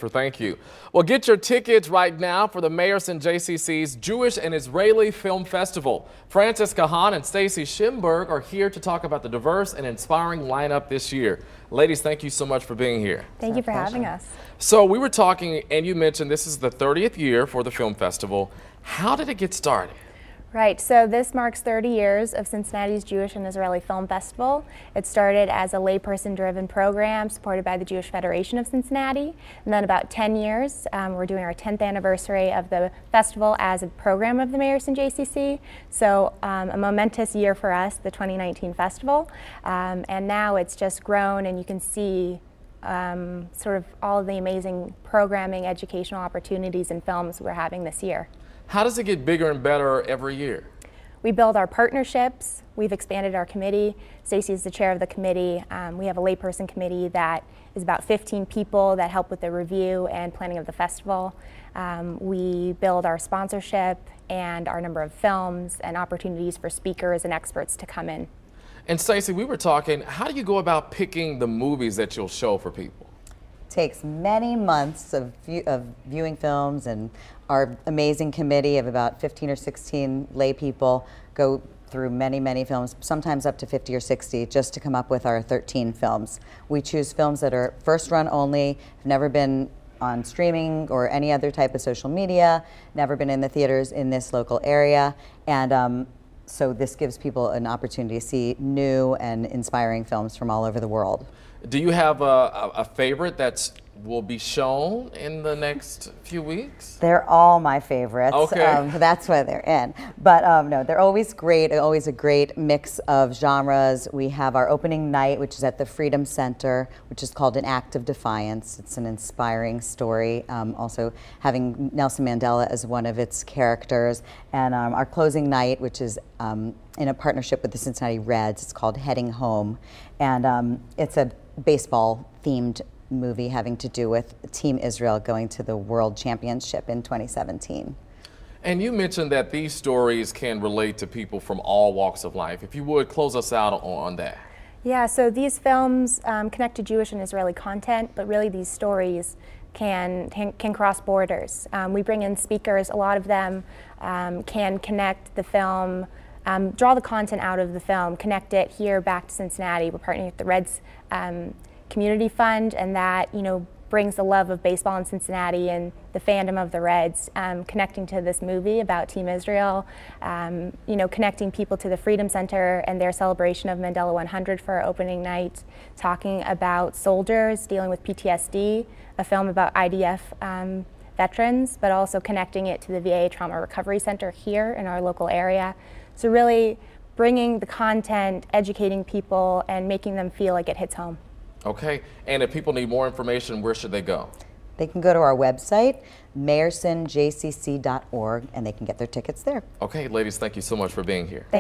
Thank you. Well, get your tickets right now for the Mayerson JCC's Jewish and Israeli Film Festival. Francis Kahan and Stacy Schimberg are here to talk about the diverse and inspiring lineup this year. Ladies, thank you so much for being here. Thank you for having us. So we were talking, and you mentioned this is the 30th year for the film festival. How did it get started? Right, so this marks 30 years of Cincinnati's Jewish and Israeli Film Festival. It started as a layperson-driven program supported by the Jewish Federation of Cincinnati. And then about 10 years, we're doing our 10th anniversary of the festival as a program of the Mayerson JCC. So a momentous year for us, the 2019 festival. And now it's just grown, and you can see sort of all of the amazing programming, educational opportunities and films we're having this year. How does it get bigger and better every year? We build our partnerships. We've expanded our committee. Stacy is the chair of the committee. We have a layperson committee that is about 15 people that help with the review and planning of the festival. We build our sponsorship and our number of films and opportunities for speakers and experts to come in. And Stacy, we were talking, how do you go about picking the movies that you'll show for people? Takes many months of viewing films, and our amazing committee of about 15 or 16 lay people go through many films, sometimes up to 50 or 60, just to come up with our 13 films. We choose films that are first run only, have never been on streaming or any other type of social media, never been in the theaters in this local area, and so this gives people an opportunity to see new and inspiring films from all over the world. Do you have a favorite that will be shown in the next few weeks? They're all my favorites. Okay. That's why they're in. But no, they're always great, always a great mix of genres. We have our opening night, which is at the Freedom Center, which is called An Act of Defiance. It's an inspiring story, also having Nelson Mandela as one of its characters. And our closing night, which is in a partnership with the Cincinnati Reds, it's called Heading Home. And it's a baseball-themed movie having to do with Team Israel going to the World Championship in 2017. And you mentioned that these stories can relate to people from all walks of life. If you would, close us out on that. Yeah, so these films connect to Jewish and Israeli content, but really these stories can cross borders. We bring in speakers, a lot of them can connect the film, draw the content out of the film, connect it here back to Cincinnati. We're partnering with the Reds Community Fund, and that brings the love of baseball in Cincinnati and the fandom of the Reds, connecting to this movie about Team Israel, connecting people to the Freedom Center and their celebration of Mandela 100 for our opening night, talking about soldiers dealing with PTSD, a film about IDF veterans, but also connecting it to the VA Trauma Recovery Center here in our local area. So really bringing the content, educating people, and making them feel like it hits home. Okay, and if people need more information, where should they go? They can go to our website, MayersonJCC.org, and they can get their tickets there. Okay, ladies, thank you so much for being here. Thank